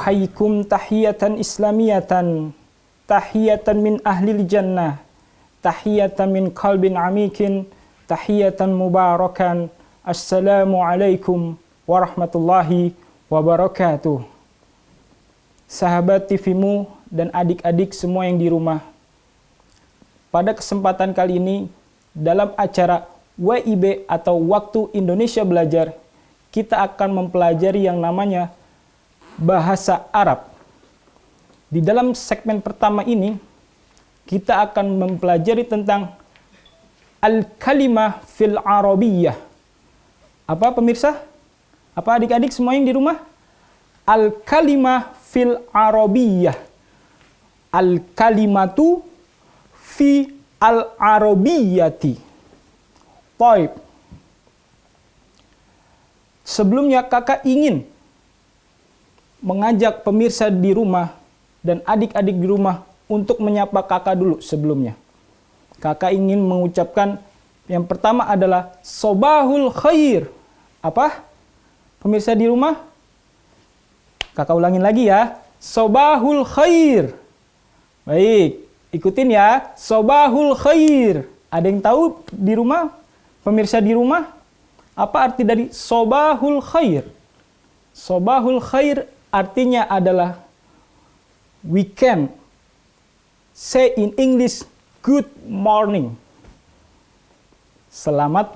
Uhayyikum tahiyatan islamiyatan, tahiyatan min ahlil jannah, tahiyatan min qalbin amikin, tahiyatan mubarakan. Assalamualaikum warahmatullahi wabarakatuh. Sahabat TV-mu dan adik-adik semua yang di rumah, pada kesempatan kali ini dalam acara WIB atau Waktu Indonesia Belajar, kita akan mempelajari yang namanya bahasa Arab. Di dalam segmen pertama ini, kita akan mempelajari tentang Al-Kalimah fil Arabiyyah. Apa pemirsa? Apa adik-adik semua yang di rumah? Al-Kalimah fil Arabiyyah. Al-Kalimatu fi al-Arabiyyati. Baik. Sebelumnya kakak ingin mengajak pemirsa di rumah dan adik-adik di rumah untuk menyapa kakak dulu sebelumnya. Kakak ingin mengucapkan yang pertama adalah Sobahul Khair. Apa? Pemirsa di rumah? Kakak ulangin lagi ya. Sobahul Khair. Baik, ikutin ya. Sobahul Khair. Ada yang tahu di rumah? Pemirsa di rumah? Apa arti dari Sobahul Khair? Sobahul Khair artinya adalah we can say in English good morning. Selamat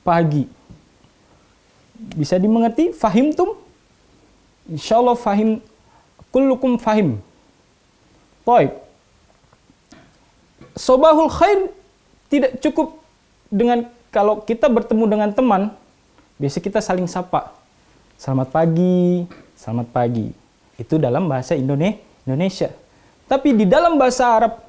pagi. Bisa dimengerti? Fahimtum? Insyaallah fahim. Kullukum fahim. Baik. Sobahul Khair tidak cukup dengan kalau kita bertemu dengan teman, biasa kita saling sapa. Selamat pagi, selamat pagi. Itu dalam bahasa Indonesia. Tapi di dalam bahasa Arab,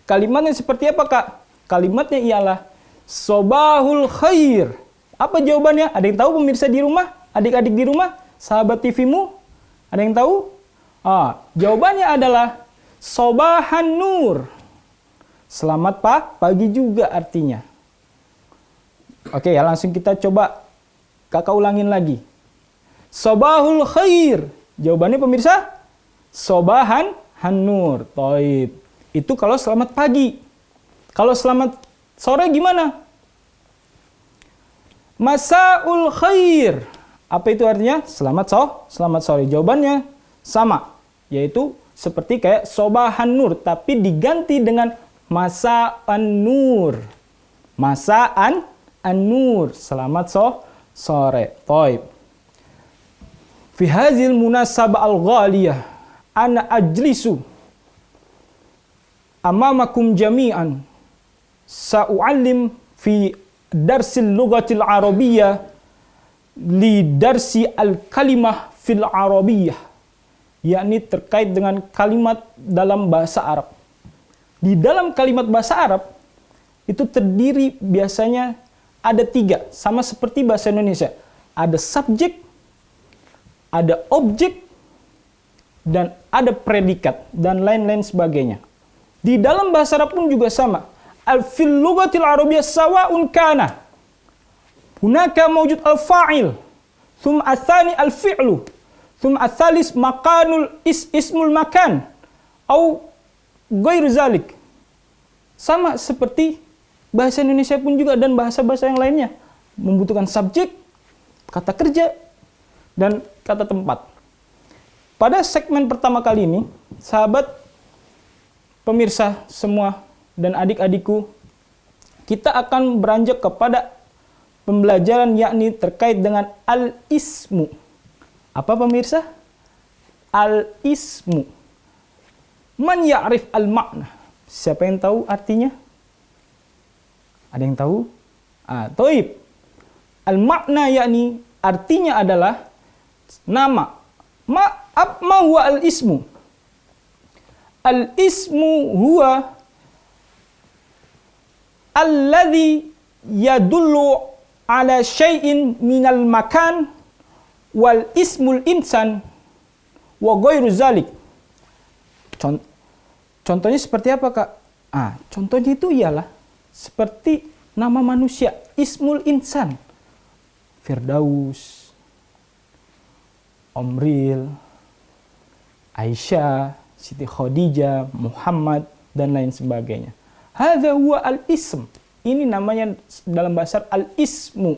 kalimatnya seperti apa, Kak? Kalimatnya ialah Sobahul Khair. Apa jawabannya? Ada yang tahu pemirsa di rumah? Adik-adik di rumah? Sahabat TV-mu? Ada yang tahu? Jawabannya adalah Sobahan Nur. Selamat pagi juga artinya. Oke ya, langsung kita coba kakak ulangin lagi. Sobahul Khair. Jawabannya pemirsa? Sobahan Nur. Taib. Itu kalau selamat pagi. Kalau selamat sore gimana? Masaul Khair. Apa itu artinya? Selamat sore. Jawabannya sama. Yaitu seperti kayak Sobahan Nur. Tapi diganti dengan Masa'an Nur. Masa'an Nur. Selamat sore. Taib. Fi hazil munasabah al-ghaliyah ana ajlisu amamakum jami'an sa'u'allim fi darsil lughatil arabiyyah li darsi al-kalimah fil arabiyyah, yakni terkait dengan kalimat dalam bahasa Arab. Di dalam kalimat bahasa Arab itu terdiri biasanya ada 3, sama seperti bahasa Indonesia. Ada subjek, ada objek, dan ada predikat, dan lain-lain sebagainya. Di dalam bahasa Arab pun juga sama. Fil lughatil arabiyyah sawa'un kana hunaka mawjud al-fa'il, thumma atsani al-fi'lu, thumma atsalis makanul ismul makan, au ghairu zalik. Sama seperti bahasa Indonesia pun juga dan bahasa-bahasa yang lainnya. Membutuhkan subjek, kata kerja, dan kata tempat. Pada segmen pertama kali ini, sahabat pemirsa semua dan adik-adikku, kita akan beranjak kepada pembelajaran yakni terkait dengan al-ismu. Apa pemirsa? Al-ismu. Man ya'rif al-makna. Siapa yang tahu artinya? Ada yang tahu? Taib. Al-makna yakni artinya adalah nama. Ma huwa al-ismu? Al-ismu huwa alladhi yadullu ala syai'in minal makan wal ismul insan wa ghairu zalik. Contohnya seperti apa, Kak? Contohnya itu ialah seperti nama manusia, ismul insan. Firdaus, Omril, Aisyah, Siti Khadijah, Muhammad, dan lain sebagainya. Hadza huwa al-ism. Ini namanya dalam bahasa al-ismu.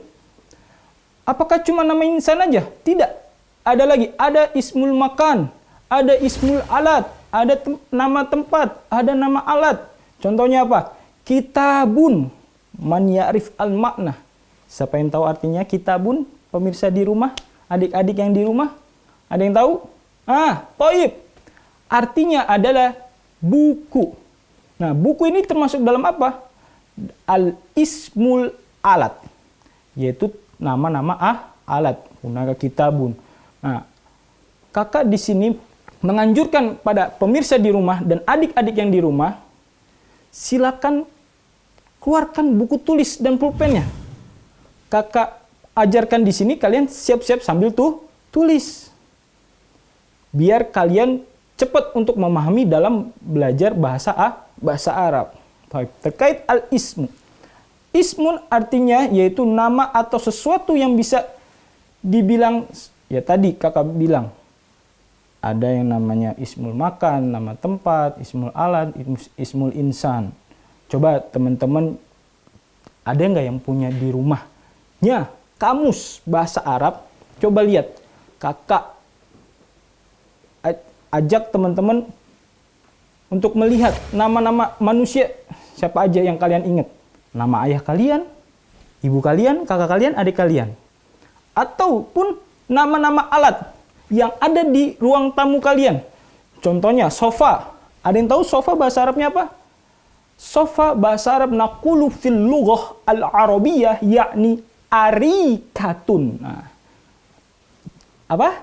Apakah cuma nama insan aja? Tidak. Ada lagi, ada ismul makan, ada ismul alat, ada nama tempat, ada nama alat. Contohnya apa? Kitabun, man ya'rif al-makna. Siapa yang tahu artinya kitabun? Pemirsa di rumah, adik-adik yang di rumah, ada yang tahu? Thayyib. Artinya adalah buku. Nah, buku ini termasuk dalam apa? Al-ismul alat, yaitu nama-nama alat. Hunaka kitabun. Nah, kakak di sini menganjurkan pada pemirsa di rumah dan adik-adik yang di rumah, silakan keluarkan buku tulis dan pulpennya. Kakak ajarkan di sini, kalian siap-siap sambil tulis. Biar kalian cepat untuk memahami dalam belajar bahasa Arab. Terkait al-ismu. Ismun artinya yaitu nama atau sesuatu yang bisa dibilang, ya tadi kakak bilang, ada yang namanya ismul makan, nama tempat, ismul alat, ismul insan. Coba teman-teman, ada nggak yang punya di rumahnya kamus bahasa Arab? Coba lihat, kakak ajak teman-teman untuk melihat nama-nama manusia siapa aja yang kalian ingat. Nama ayah kalian, ibu kalian, kakak kalian, adik kalian. Ataupun nama-nama alat yang ada di ruang tamu kalian. Contohnya sofa. Ada yang tahu sofa bahasa Arabnya apa? Sofa bahasa Arab naqulu fil lughah al-arabiyyah yakni arikatun. Nah, apa?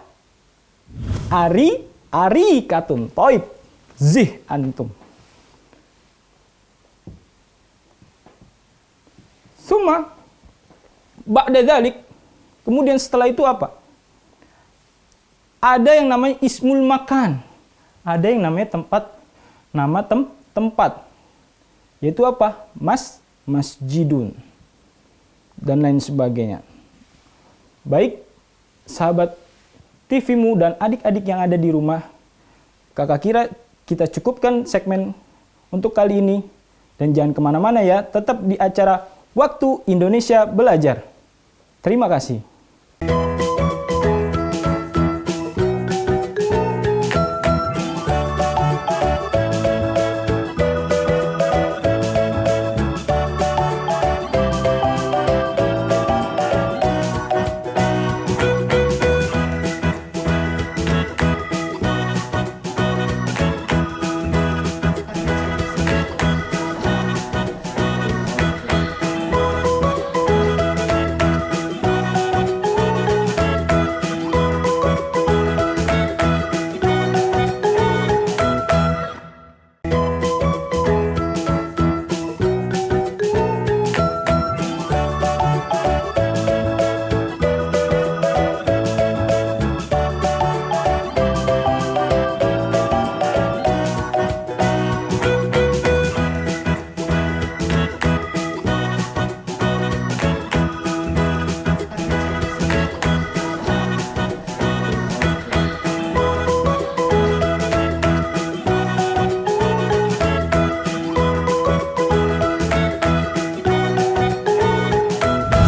Arikatun. Taib. Zih antum. Suma ba'da dzalik, kemudian setelah itu apa? Ada yang namanya ismul makan. Ada yang namanya tempat. Yaitu apa? Masjidun. Dan lain sebagainya. Baik, sahabat TV-mu dan adik-adik yang ada di rumah, kakak kira kita cukupkan segmen untuk kali ini. Dan jangan kemana-mana ya, tetap di acara Waktu Indonesia Belajar. Terima kasih.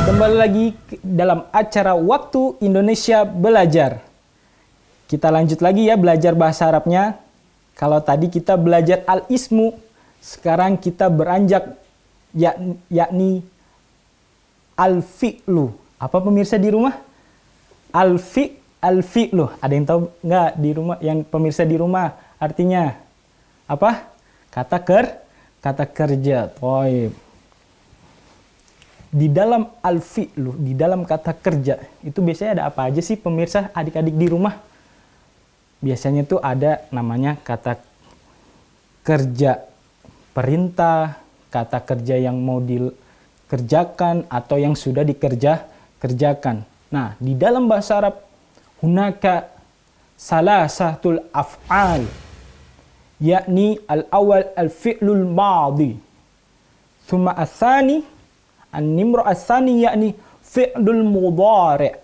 Kembali lagi dalam acara Waktu Indonesia Belajar. Kita lanjut lagi ya belajar bahasa Arabnya. Kalau tadi kita belajar al-ismu, sekarang kita beranjak yakni al-fi'lu. Apa pemirsa di rumah? Al-fi'lu. Ada yang tahu nggak di rumah, yang pemirsa di rumah artinya apa? Kata kerja. Toib. Di dalam al-fi'lu, di dalam kata kerja, itu biasanya ada apa aja sih pemirsa adik-adik di rumah? Biasanya tuh ada namanya kata kerja perintah, kata kerja yang mau dikerjakan atau yang sudah dikerjakan. Nah, di dalam bahasa Arab, hunaka salasatul af'al, yakni al-awal al-fi'lul madi, thumma al-thani an-nimru as-sani yakni fi'lul mudhari',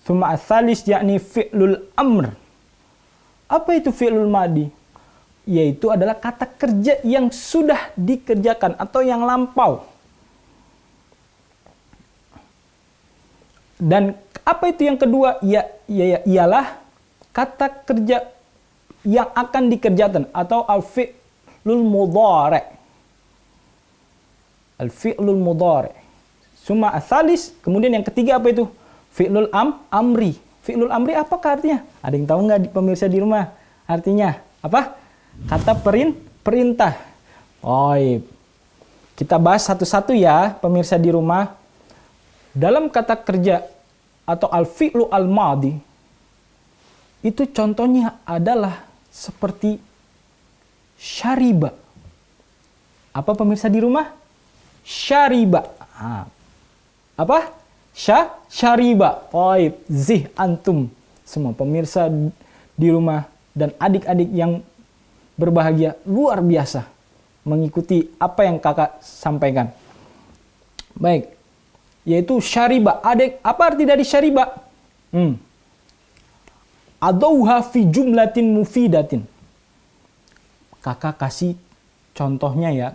thumma as-salis yakni fi'lul amr, Apa itu fi'lul madi? Yaitu adalah kata kerja yang sudah dikerjakan atau yang lampau. Dan apa itu yang kedua? Ialah kata kerja yang akan dikerjakan atau al-fi'lul mudhari'. Al-fi'lul mudhari'. Summa atsalis, kemudian yang ketiga apa itu? Fi'lul amri. Fi'lul amri apakah artinya? Ada yang tahu nggak pemirsa di rumah? Artinya apa? Kata perintah. Oh, kita bahas satu-satu ya pemirsa di rumah. Dalam kata kerja atau al-fi'lu al-madi, itu contohnya adalah seperti syariba. Apa pemirsa di rumah? Syariba. Apa? Syariba. Taib. Zih antum. Semua pemirsa di rumah dan adik-adik yang berbahagia luar biasa mengikuti apa yang kakak sampaikan. Baik. Yaitu syariba. Apa arti dari syariba? Adauha fi jumlatin mufidatin. Kakak kasih contohnya ya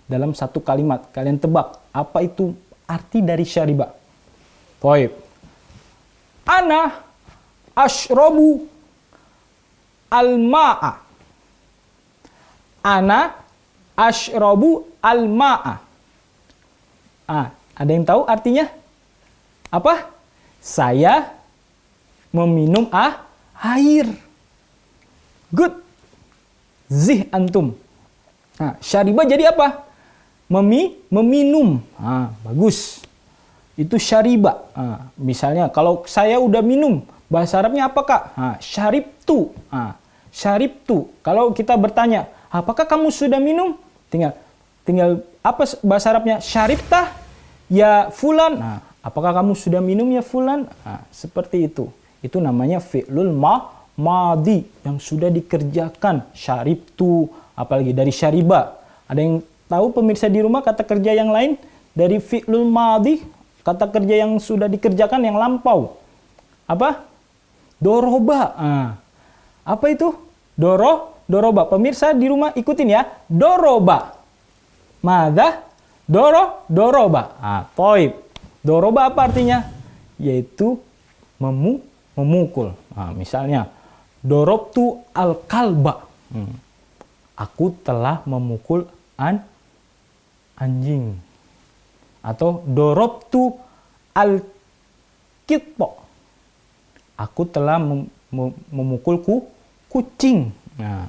dalam satu kalimat. Kalian tebak apa itu arti dari syariba. Baik. Ana ashrabu al-ma'a. Ana ashrabu al-ma'a. Ada yang tahu artinya? Apa? Saya meminum air. Good. Zih antum. Syariba jadi apa? Meminum. Bagus. Itu syariba. Misalnya kalau saya udah minum, bahasa Arabnya apa kak? Syaribtu. Syaribtu. Kalau kita bertanya, apakah kamu sudah minum? Tinggal apa bahasa Arabnya? Syaribtah ya fulan. Apakah kamu sudah minum ya fulan? Seperti itu. Itu namanya fi'lul madi yang sudah dikerjakan. Syaribtu, apalagi dari syariba. Ada yang tahu pemirsa di rumah kata kerja yang lain dari fi'lul madi, kata kerja yang sudah dikerjakan yang lampau? Apa? Doroba. Apa itu? Doroba. Pemirsa di rumah ikutin ya. Doroba. Mada? Doroba. Toib. Doroba apa artinya? Yaitu memukul. Misalnya, dorobtu al-kalba. Aku telah memukul anjing. Atau dorobtu al-kitpo. Aku telah memukul kucing.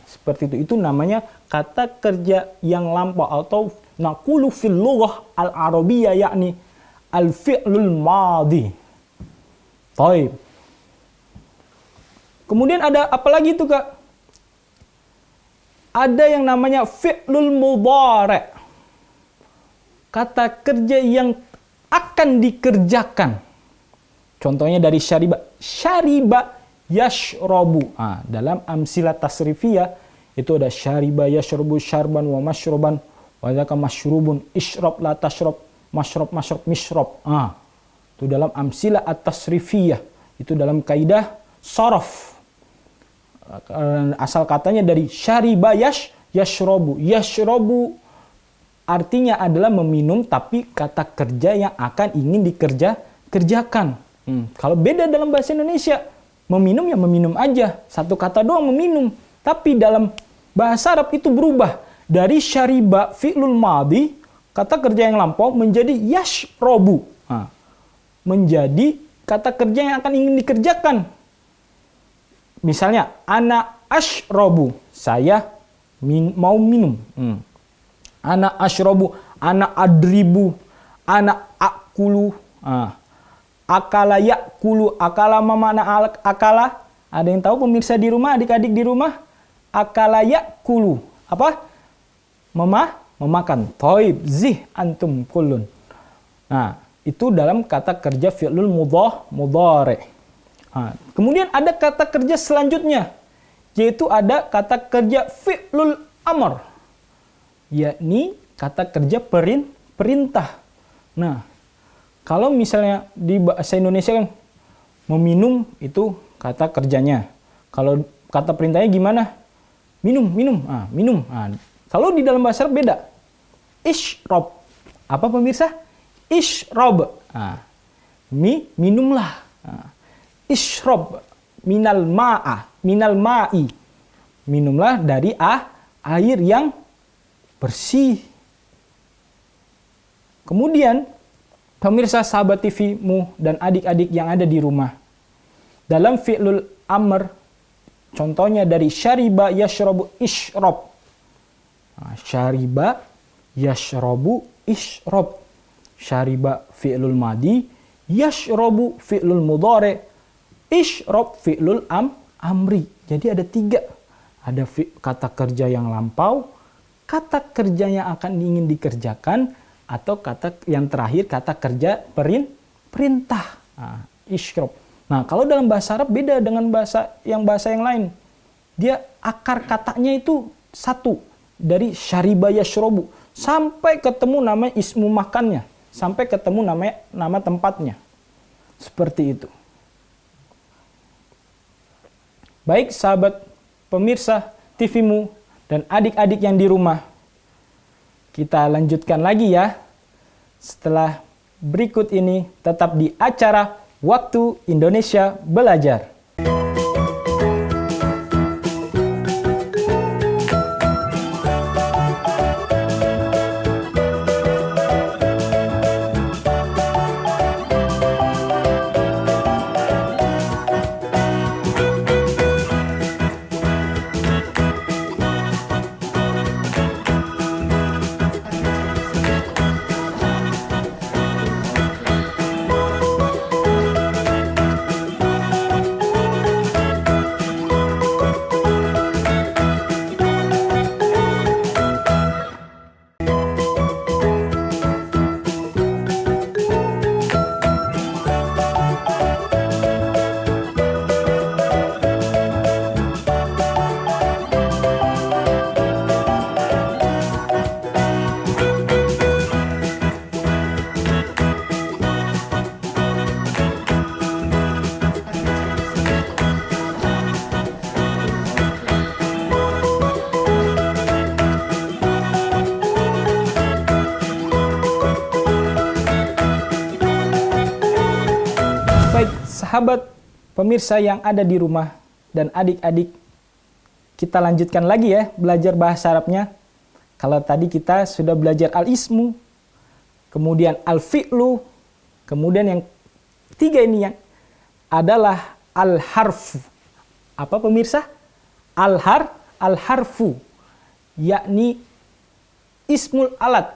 Seperti itu. Itu namanya kata kerja yang lampau atau naqulu fil lughah al-arabiyyah yakni al-fi'lul madi. Baik. Kemudian ada apa lagi itu kak? Ada yang namanya fi'lul mudhari'. Kata kerja yang akan dikerjakan. Contohnya dari syariba. Syariba yashrabu. Dalam amsilah tasrifiyah itu ada syariba yashrabu syarban wa mashroban wa dzaka mashrubun ishrab la tashrab mashrob mishrab. Itu dalam amsilah at-tasrifiyah. Itu dalam kaidah sharaf. Asal katanya dari syariba yashrabu. Yashrabu artinya adalah meminum, tapi kata kerja yang akan ingin dikerjakan. Kalau beda dalam bahasa Indonesia, meminum ya meminum aja. Satu kata doang meminum. Tapi dalam bahasa Arab itu berubah. Dari syariba fi'lul madi, kata kerja yang lampau, menjadi yashrobu. Menjadi kata kerja yang akan ingin dikerjakan. Misalnya, ana ashrobu. Saya mau minum. Ana ashrobu. Ana adribu. Ana akulu. Akala yakulu. Akala mana akala? Ada yang tahu pemirsa di rumah, adik-adik di rumah? Akala yakulu. Apa? Memakan. Taib. Zih antum kulun. Itu dalam kata kerja fi'lul mudhari'. Kemudian ada kata kerja selanjutnya, yaitu ada kata kerja fi'lul amr, yakni kata kerja perintah. Kalau misalnya di bahasa Indonesia kan meminum itu kata kerjanya. Kalau kata perintahnya gimana? Minum, minum, minum. Kalau di dalam bahasa Arab beda. Ishrob. Apa pemirsa? Ishrob. Minumlah. Ishrob minal ma'i. Minumlah dari air yang bersih. Kemudian, pemirsa sahabat TV-mu dan adik-adik yang ada di rumah. Dalam fi'lul amr, contohnya dari syariba yashrabu ishrob. Syariba yashrabu ishrob. Syariba fi'lul madi, yashrabu fi'lul mudhari, ishrob fi'lul amri. Jadi ada 3. Ada kata kerja yang lampau, kata kerja yang akan ingin dikerjakan, atau kata yang terakhir kata kerja perintah. Ishrob. Nah, kalau dalam bahasa Arab beda dengan bahasa yang lain. Dia akar katanya itu satu. Dari syariba yashrobu sampai ketemu nama ismu makannya, sampai ketemu nama tempatnya. Seperti itu. Baik sahabat pemirsa TV-mu dan adik-adik yang di rumah. Kita lanjutkan lagi ya. Setelah berikut ini tetap di acara Waktu Indonesia Belajar. Sahabat pemirsa yang ada di rumah dan adik-adik, kita lanjutkan lagi ya belajar bahasa Arabnya. Kalau tadi kita sudah belajar al-ismu, kemudian al-fi'lu, kemudian yang 3 ini yang adalah al-harfu. Apa pemirsa? Al-harfu, yakni ismul alat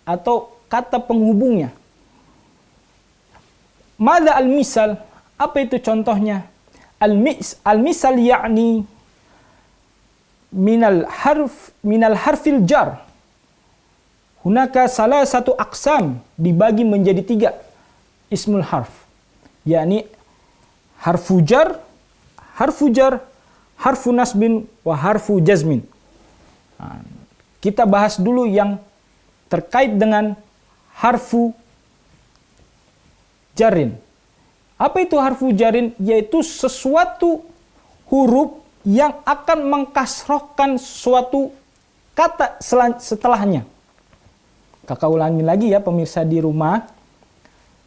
atau kata penghubungnya. Mada al-misal? Apa itu contohnya? Al-misal yakni minal harfil jar. Hunaka salah satu aqsam, dibagi menjadi 3 ismul harf. Yakni harfu jar, harfu nasbin, wa harfu jazmin. Kita bahas dulu yang terkait dengan harfu jarin. Apa itu harfu jarin? Yaitu sesuatu huruf yang akan mengkasrohkan suatu kata setelahnya. Kakak ulangi lagi ya pemirsa di rumah.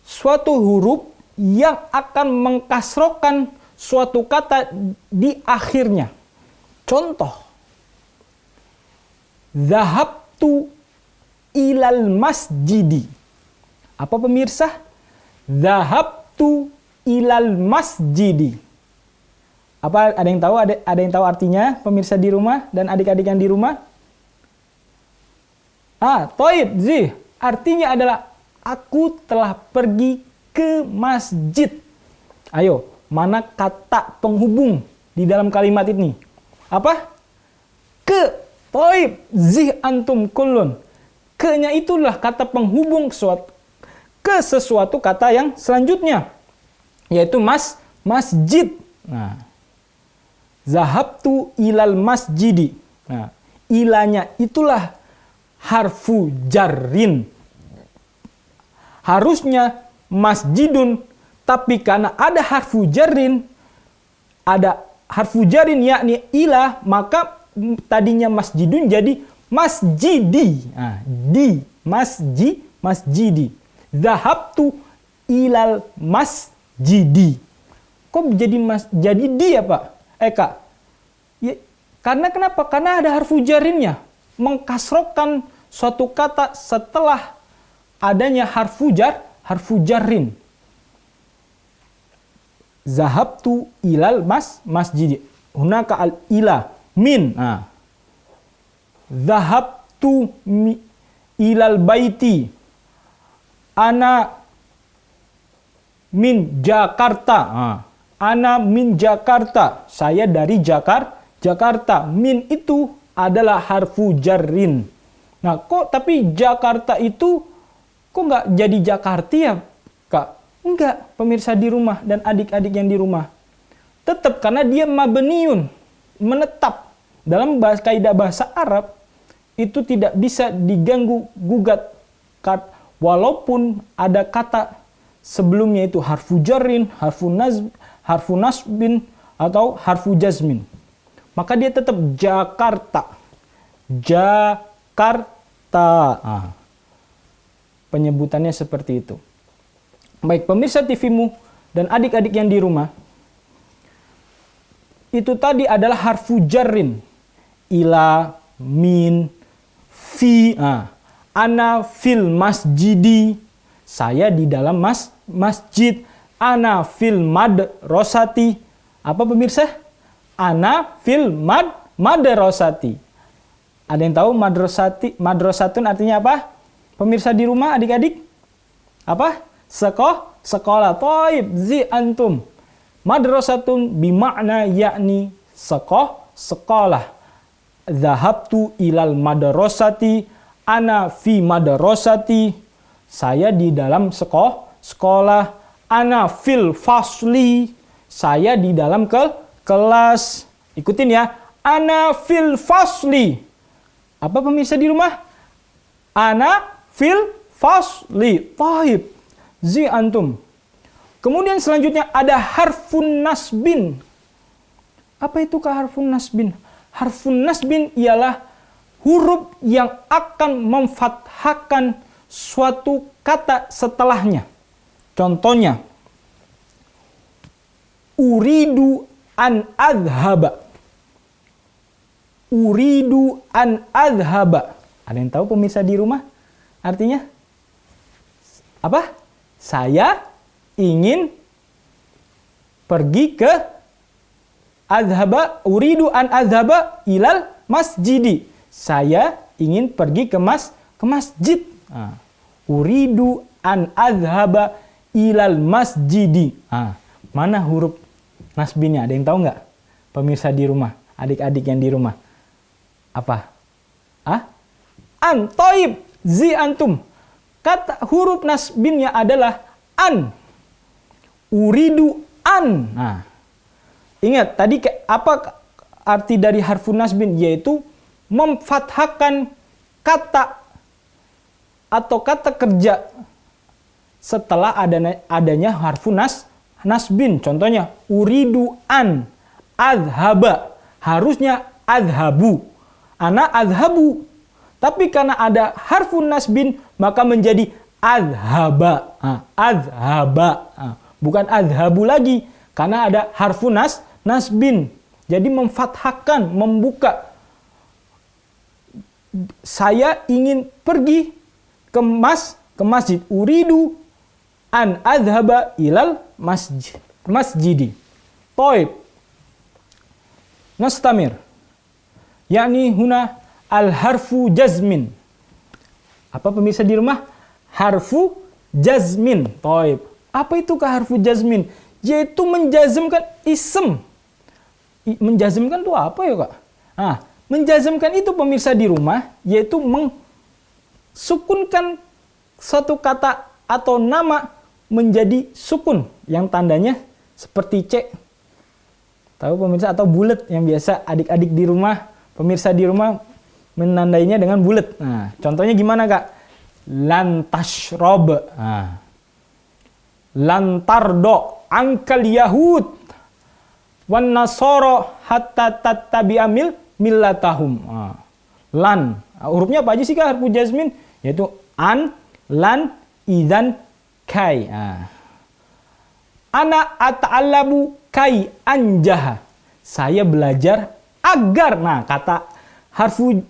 Suatu huruf yang akan mengkasrohkan suatu kata di akhirnya. Contoh. Zahabtu ilal masjidi. Apa pemirsa? Zahabtu ilal masjidi. Apa ada yang tahu? Ada yang tahu artinya pemirsa di rumah dan adik-adik yang di rumah? Toib, zih. Artinya adalah aku telah pergi ke masjid. Ayo, mana kata penghubung di dalam kalimat ini? Apa? Ke. Toib, zih antum kullun. Ke-nya itulah kata penghubung ke sesuatu kata yang selanjutnya, yaitu masjid. Nah, zahabtu ilal masjidi. Nah, ilanya itulah harfu jarrin. Harusnya masjidun, tapi karena ada harfu jarrin, ada harfu jarin yakni ila, maka tadinya masjidun jadi masjidi. Masjidi. Zahabtu ilal masjidi. Kok jadi di ya Pak? Kak. Ya, karena kenapa? Karena ada harfu jarinnya. Mengkasrokan suatu kata setelah adanya harfu jarin. Zahabtu ilal masjidi. Hunaka al ila min. Zahabtu ilal baiti. Ana min Jakarta. Ana min Jakarta. Saya dari Jakarta. Min itu adalah harfu jarrin. Nah, tapi Jakarta itu kok nggak jadi Jakarta ya, Kak? Enggak, pemirsa di rumah dan adik-adik yang di rumah. Tetap karena dia mabniun, menetap. Dalam kaidah bahasa Arab itu tidak bisa diganggu gugat. Walaupun ada kata sebelumnya itu harfu jarrin, harfu nasbin, atau harfu jazmin. Maka dia tetap Jakarta. Penyebutannya seperti itu. Baik pemirsa TVmu dan adik-adik yang di rumah. Itu tadi adalah harfu jarrin. Ila, min, fi. Ana fil masjidi. Saya di dalam masjid. Ana fil madrasati. Apa pemirsa? Ana fil madrasati. Ada yang tahu madrasatun artinya apa? Pemirsa di rumah, adik-adik? Apa? Sekolah. Taib, zi antum. Madrasatun bimakna yakni sekolah. Zahabtu ilal madrasati. Ana fi madrasati. Saya di dalam sekolah. Ana fil fasli. Saya di dalam kelas. Ikutin ya. Ana fil fasli. Apa pemirsa di rumah? Ana fil fasli. Taib. Zi antum. Kemudian selanjutnya ada harfun nasbin. Apa itu harfun nasbin? Harfun nasbin ialah huruf yang akan memfathahkan suatu kata setelahnya. Contohnya, uridu an adhaba. Uridu an adhaba. Ada yang tahu pemirsa di rumah? Artinya apa? Saya ingin pergi ke adhaba. Uridu an adhaba ilal masjidi. Saya ingin pergi ke masjid. Uridu an adhaba ilal masjidi. Mana huruf nasbinnya? Ada yang tahu nggak? Pemirsa di rumah, adik-adik yang di rumah. Apa? An, taib, zi antum. Kata huruf nasbinnya adalah an. Uridu an. Ingat tadi apa arti dari harfun nasbin? Yaitu memfathahkan kata atau kata kerja setelah adanya harfun nasbin. Contohnya, uridu an adhaba. Harusnya adhabu. Ana adhabu. Tapi karena ada harfun nasbin, maka menjadi adhaba. Adhaba. Bukan adhabu lagi. Karena ada harfun nasbin. Jadi memfathahkan, membuka. Saya ingin pergi ke masjid. Uridu an adhaba ilal masjidi. Taib. Nastamir. Yakni huna al-harfu jazmin. Apa pemirsa di rumah? Harfu jazmin. Taib. Apa itu harfu jazmin? Yaitu menjazmkan ism. Menjazmkan itu apa ya, Kak? Menjazmkan itu pemirsa di rumah, yaitu mensukunkan suatu kata atau nama menjadi sukun yang tandanya seperti C. Tahu pemirsa, atau bulat yang biasa adik-adik di rumah, pemirsa di rumah menandainya dengan bulat. Contohnya gimana, Kak? Lantasrob. Lantardo angkal Yahud. wan nasara hatta tattabi'a millatahum. Lan. Hurufnya apa aja sih Kak harfu jazmin? Yaitu an, lan, idzan, kai. Ana ata'allamu kai anjaha. Saya belajar agar. Nah, kata harfu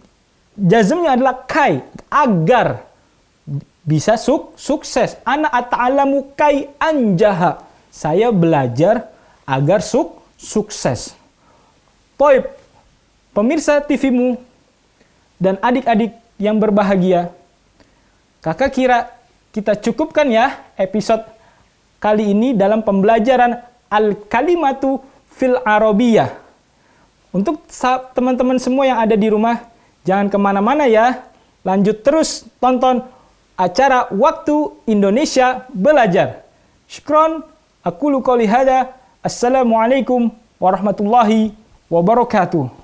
jazmnya adalah kai, agar bisa sukses. Ana ata'allamu kai anjaha. Saya belajar agar sukses. Toib, pemirsa TV-mu dan adik-adik yang berbahagia, Kakak kira kita cukupkan ya episode kali ini dalam pembelajaran Al-Kalimatu fil Arabiyah. Untuk teman-teman semua yang ada di rumah, jangan kemana-mana ya. Lanjut terus tonton acara Waktu Indonesia Belajar. Syukron, aku qouli hada. Assalamualaikum warahmatullahi wabarakatuh.